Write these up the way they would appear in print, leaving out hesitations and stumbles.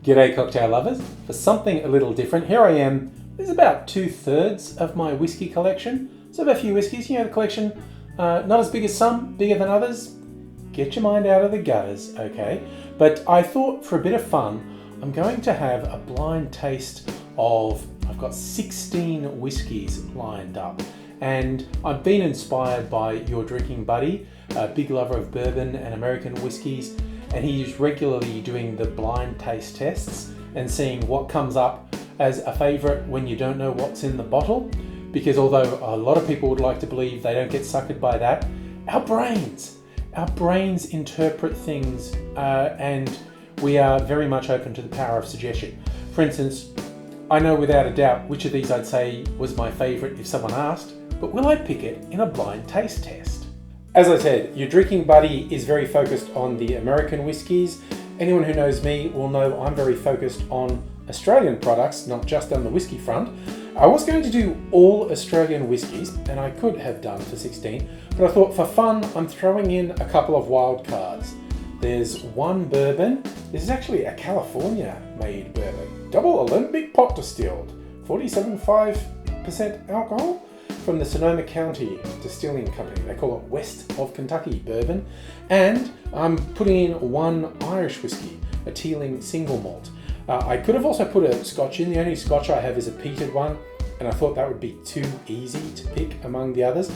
G'day cocktail lovers. For something a little different, here I am. This is about 2/3 of my whiskey collection. So I have a few whiskies, the collection, not as big as some, bigger than others. Get your mind out of the gutters, okay? But I thought for a bit of fun, I'm going to have a blind taste of, I've got 16 whiskies lined up. And I've been inspired by your drinking buddy, a big lover of bourbon and American whiskies, and he's regularly doing the blind taste tests and seeing what comes up as a favorite when you don't know what's in the bottle. Because although a lot of people would like to believe they don't get suckered by that, our brains interpret things and we are very much open to the power of suggestion. For instance, I know without a doubt which of these I'd say was my favorite if someone asked, but will I pick it in a blind taste test? As I said, your drinking buddy is very focused on the American whiskies. Anyone who knows me will know I'm very focused on Australian products, not just on the whiskey front. I was going to do all Australian whiskies, and I could have done for 16, but I thought for fun, I'm throwing in a couple of wild cards. There's one bourbon. This is actually a California-made bourbon. Double Olympic pot distilled, 47.5% alcohol, from the Sonoma County Distilling Company. They call it West of Kentucky bourbon. And I'm putting in one Irish whiskey, a Teeling single malt. I could have also put a Scotch in. The only Scotch I have is a peated one, and I thought that would be too easy to pick among the others.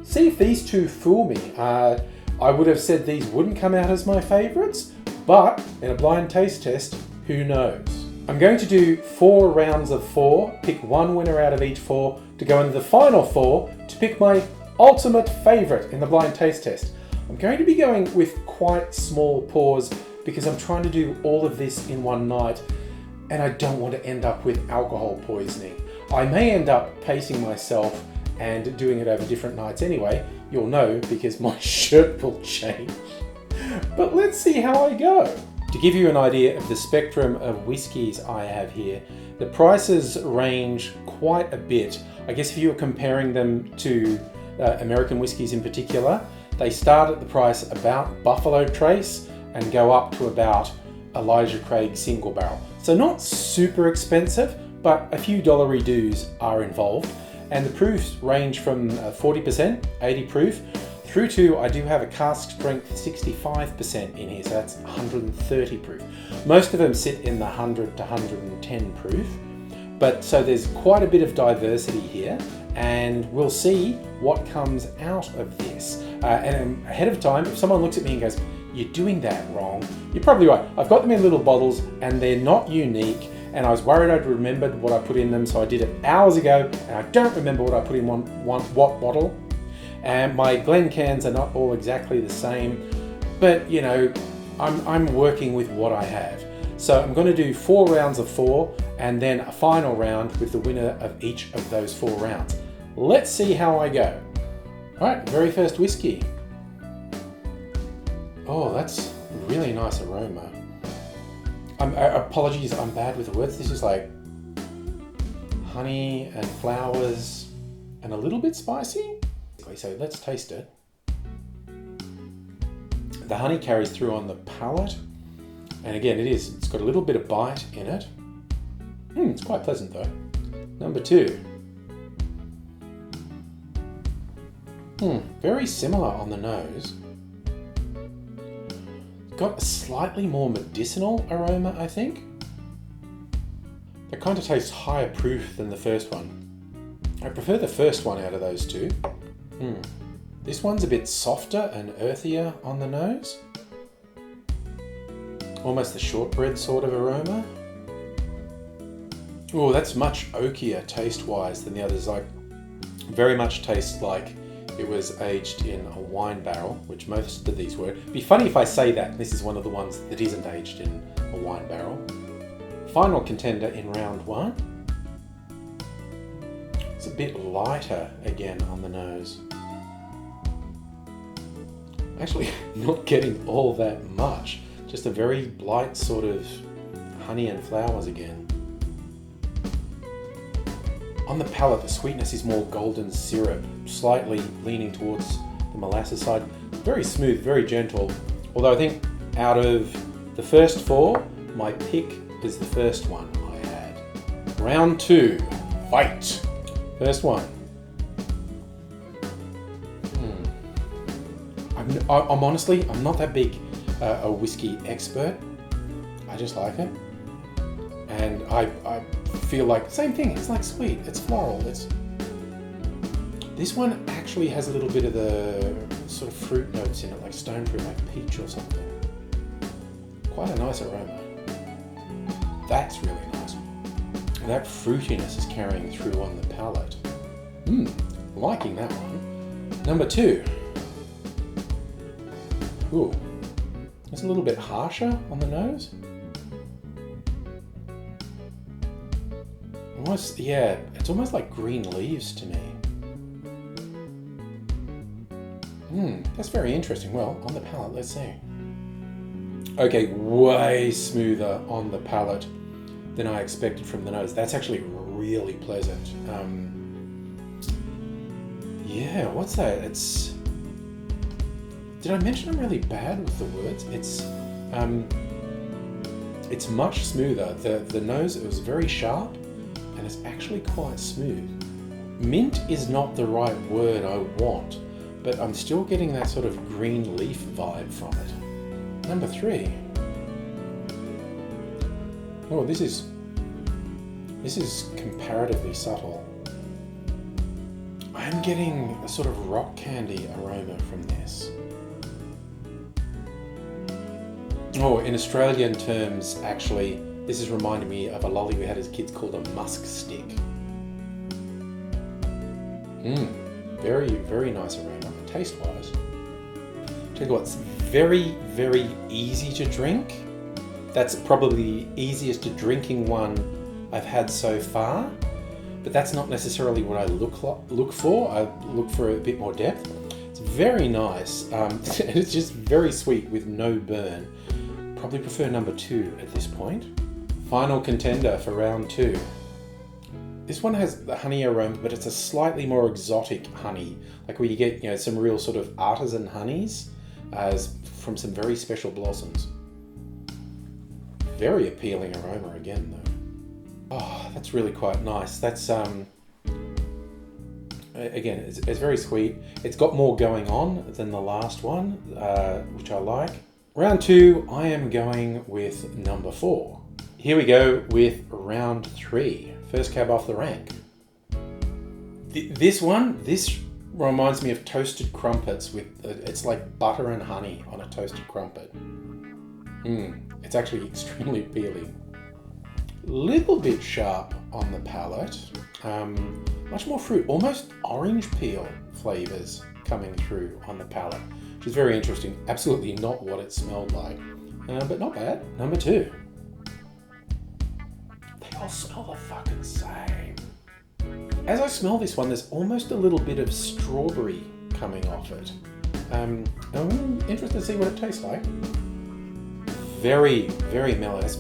See if these two fool me. I would have said these wouldn't come out as my favourites, but in a blind taste test, who knows? I'm going to do 4 rounds of 4, pick one winner out of each 4 to go into the final 4 to pick my ultimate favourite in the blind taste test. I'm going to be going with quite small pours because I'm trying to do all of this in one night and I don't want to end up with alcohol poisoning. I may end up pacing myself and doing it over different nights anyway. You'll know because my shirt will change. But let's see how I go. To give you an idea of the spectrum of whiskies I have here, the prices range quite a bit. I guess if you were comparing them to American whiskies in particular, they start at the price about Buffalo Trace and go up to about Elijah Craig single barrel. So not super expensive, but a few dollary dues are involved. And the proofs range from 40%, 80 proof, through to, I do have a cask strength 65% in here, so that's 130 proof. Most of them sit in the 100 to 110 proof, but so there's quite a bit of diversity here, and we'll see what comes out of this. And ahead of time, if someone looks at me and goes, "You're doing that wrong," you're probably right. I've got them in little bottles, and they're not unique, and I was worried I'd remembered what I put in them, so I did it hours ago, and I don't remember what I put in what bottle. And my Glen cans are not all exactly the same, but you know, I'm working with what I have. So I'm going to do 4 rounds of 4 and then a final round with the winner of each of those 4 rounds. Let's see how I go. All right, very first whiskey. Oh, that's really nice aroma. Apologies, I'm bad with the words. This is like honey and flowers and a little bit spicy. So let's taste it. The honey carries through on the palate, and again it's got a little bit of bite in it. It's quite pleasant though. Number 2. Very similar on the nose. Got a slightly more medicinal aroma, I think. It kind of tastes higher proof than the first one. I prefer the first one out of those two. This one's a bit softer and earthier on the nose. Almost the shortbread sort of aroma. Oh, that's much oakier taste-wise than the others. Like, very much tastes like it was aged in a wine barrel, which most of these were. It'd be funny if I say that this is one of the ones that isn't aged in a wine barrel. Final contender in round 1. It's a bit lighter again on the nose. Actually, not getting all that much. Just a very light sort of honey and flowers again. On the palate, the sweetness is more golden syrup, slightly leaning towards the molasses side. Very smooth, very gentle. Although I think out of the first 4, my pick is the first one I had. Round 2, fight. First one. I'm honestly, I'm not that big a whiskey expert. I just like it. And I feel like, same thing, it's like sweet, it's floral. This one actually has a little bit of the sort of fruit notes in it, like stone fruit, like peach or something. Quite a nice aroma. That's really nice. That fruitiness is carrying through on the palate. Liking that one. Number 2. Ooh, it's a little bit harsher on the nose. Almost, yeah, it's almost like green leaves to me. That's very interesting. Well, on the palate, let's see. Okay, way smoother on the palate than I expected from the nose. That's actually really pleasant. Yeah, what's that? Did I mention I'm really bad with the words? It's much smoother. The nose, it was very sharp, and it's actually quite smooth. Mint is not the right word I want, but I'm still getting that sort of green leaf vibe from it. Number 3. Oh, this is comparatively subtle. I'm getting a sort of rock candy aroma from this. Oh, in Australian terms, actually, this is reminding me of a lolly we had as kids called a musk stick. Very, very nice aroma, taste-wise. Tell you what, it's very, very easy to drink. That's probably the easiest drinking one I've had so far, but that's not necessarily what I look for. I look for a bit more depth. It's very nice. It's just very sweet with no burn. Probably prefer number 2 at this point. Final contender for round 2. This one has the honey aroma, but it's a slightly more exotic honey, like where you get, some real sort of artisan honeys from some very special blossoms. Very appealing aroma again, though. Oh, that's really quite nice. That's again, it's very sweet. It's got more going on than the last one, which I like. Round 2, I am going with number 4. Here we go with round 3. First cab off the rank. This reminds me of toasted crumpets with, it's like butter and honey on a toasted crumpet. It's actually extremely appealing. Little bit sharp on the palate. Much more fruit, almost orange peel flavors coming through on the palate, which is very interesting. Absolutely not what it smelled like, but not bad. Number 2. They all smell the fucking same. As I smell this one, there's almost a little bit of strawberry coming off it. I'm interested to see what it tastes like. Very, very mellow. It's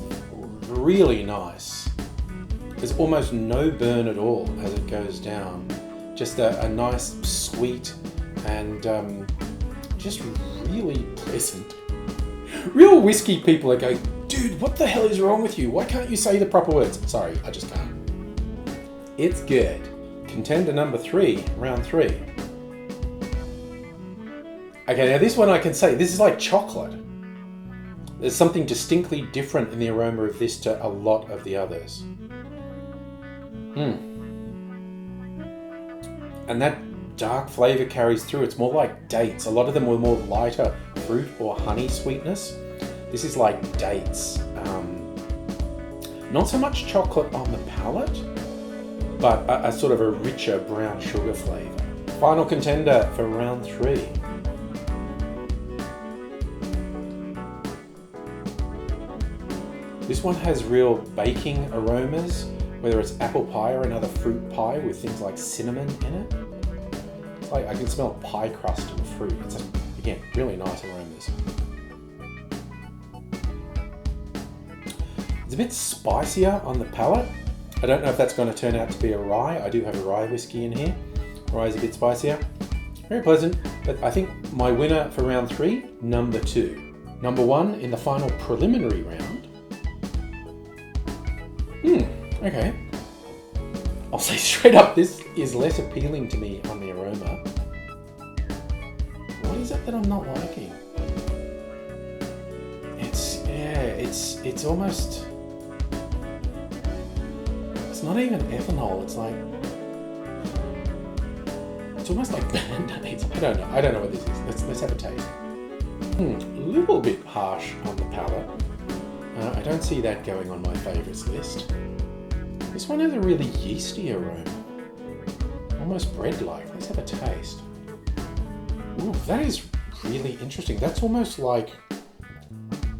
really nice. There's almost no burn at all as it goes down. Just a nice, sweet, and just really pleasant. Real whiskey people are going, dude, what the hell is wrong with you? Why can't you say the proper words? Sorry, I just can't. It's good. Contender number 3, round 3. Okay, now this one I can say, this is like chocolate. There's something distinctly different in the aroma of this to a lot of the others. And that dark flavor carries through. It's more like dates. A lot of them were more lighter fruit or honey sweetness. This is like dates. Not so much chocolate on the palate, but a sort of a richer brown sugar flavor. Final contender for round 3. This one has real baking aromas, whether it's apple pie or another fruit pie with things like cinnamon in it. It's like I can smell pie crust and fruit. It's, again, really nice aromas. It's a bit spicier on the palate. I don't know if that's going to turn out to be a rye. I do have a rye whiskey in here. Rye is a bit spicier. Very pleasant, but I think my winner for round 3, number 2. Number 1 in the final preliminary round Okay. I'll say straight up, this is less appealing to me on the aroma. What is it that I'm not liking? It's almost... It's not even ethanol, it's almost like Band-Aids. I don't know what this is. Let's have a taste. A little bit harsh on the palate. I don't see that going on my favourites list. This one has a really yeasty aroma. Almost bread-like. Let's have a taste. Ooh, that is really interesting. That's almost like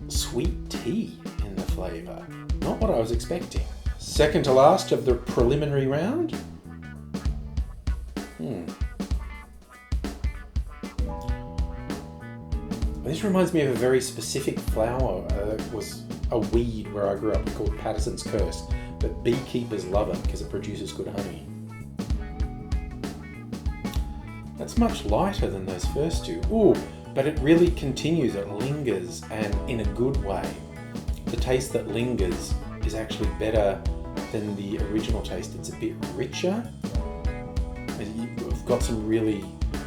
sweet tea in the flavour. Not what I was expecting. Second to last of the preliminary round. This reminds me of a very specific flower. It was a weed where I grew up called Patterson's Curse, but beekeepers love it because it produces good honey. That's much lighter than those first two. Ooh, but it really continues, it lingers, and in a good way. The taste that lingers is actually better than the original taste. It's a bit richer. You've got some really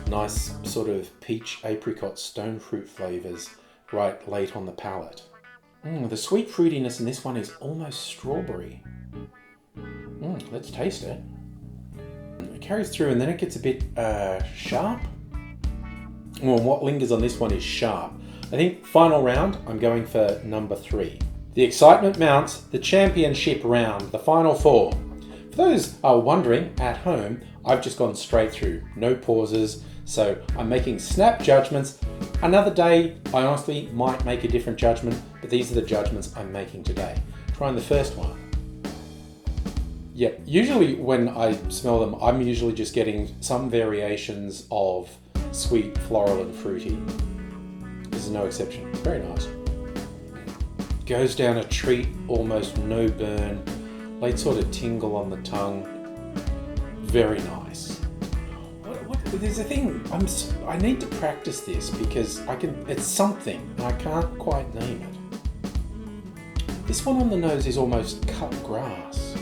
nice sort of peach, apricot, stone fruit flavours right late on the palate. The sweet fruitiness in this one is almost strawberry. Let's taste it. It carries through and then it gets a bit sharp. Well, what lingers on this one is sharp. I think final round, I'm going for number 3. The excitement mounts, the championship round, the final 4. For those wondering at home, I've just gone straight through, no pauses, so I'm making snap judgments. Another day, I honestly might make a different judgment, but these are the judgments I'm making today. Trying the first one. Yeah, usually when I smell them, I'm usually just getting some variations of sweet, floral and fruity. This is no exception. Very nice. Goes down a treat, almost no burn, late sort of tingle on the tongue. Very nice. There's a thing, I need to practice this because it's something and I can't quite name it. This one on the nose is almost cut grass.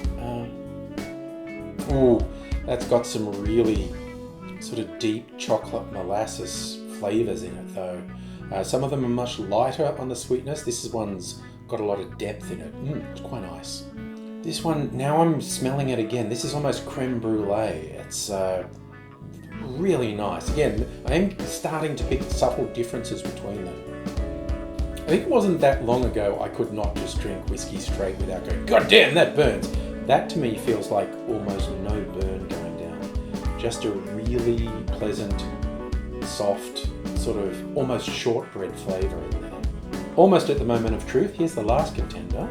That's got some really sort of deep chocolate molasses flavours in it though. Some of them are much lighter on the sweetness. This one's got a lot of depth in it. It's quite nice. This one, now I'm smelling it again. This is almost creme brulee. It's really nice. Again, I am starting to pick subtle differences between them. I think it wasn't that long ago I could not just drink whiskey straight without going, God damn, that burns. That to me feels like almost no burn going down. Just a really pleasant, soft, sort of almost shortbread flavour in there. Almost at the moment of truth. Here's the last contender.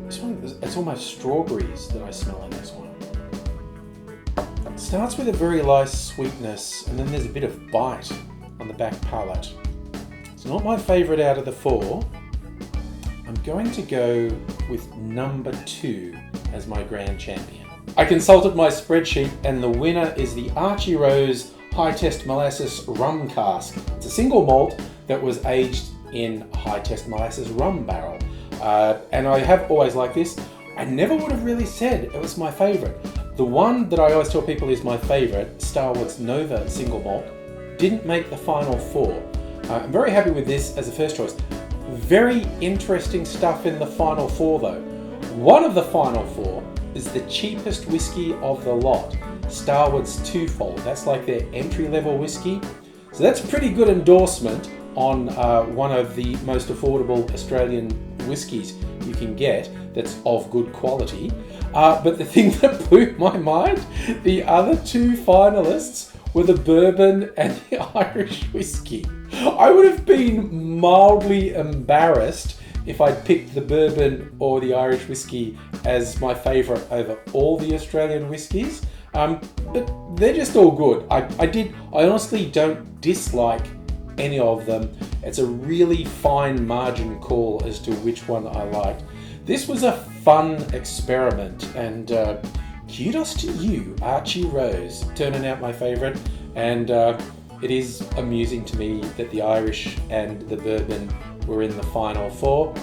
This one, it's almost strawberries that I smell in this one. It starts with a very light sweetness and then there's a bit of bite on the back palate. It's not my favourite out of the 4. I'm going to go with number 2 as my grand champion. I consulted my spreadsheet and the winner is the Archie Rose High Test Molasses Rum Cask. It's a single malt that was aged in High Test Molasses rum barrel. And I have always liked this. I never would have really said it was my favourite. The one that I always tell people is my favourite, Starward's Nova single malt, didn't make the final 4. I'm very happy with this as a first choice. Very interesting stuff in the final 4 though. One of the final 4 is the cheapest whiskey of the lot, Starward's Twofold. That's like their entry-level whiskey. So that's a pretty good endorsement on one of the most affordable Australian whiskies you can get that's of good quality. But the thing that blew my mind, the other 2 finalists were the bourbon and the Irish whiskey. I would have been mildly embarrassed if I'd picked the bourbon or the Irish whiskey as my favourite over all the Australian whiskies. But they're just all good. I honestly don't dislike any of them. It's a really fine margin call as to which one I liked. This was a fun experiment and kudos to you, Archie Rose, turning out my favourite. And it is amusing to me that the Irish and the bourbon were in the final 4.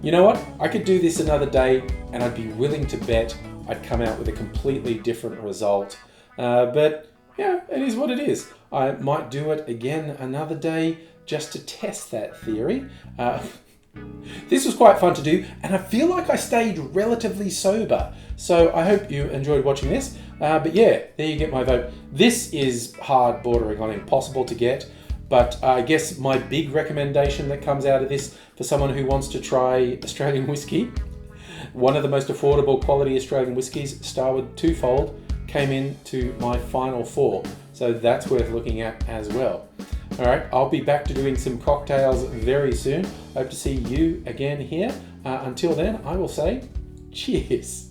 You know what? I could do this another day and I'd be willing to bet I'd come out with a completely different result. But yeah, it is what it is. I might do it again another day just to test that theory. This was quite fun to do, and I feel like I stayed relatively sober. So I hope you enjoyed watching this. But yeah, there you get my vote. This is hard, bordering on impossible to get. But I guess my big recommendation that comes out of this for someone who wants to try Australian whiskey, one of the most affordable quality Australian whiskies, Starward Twofold, came into my final 4. So that's worth looking at as well. All right, I'll be back to doing some cocktails very soon. Hope to see you again here. Until then, I will say cheers.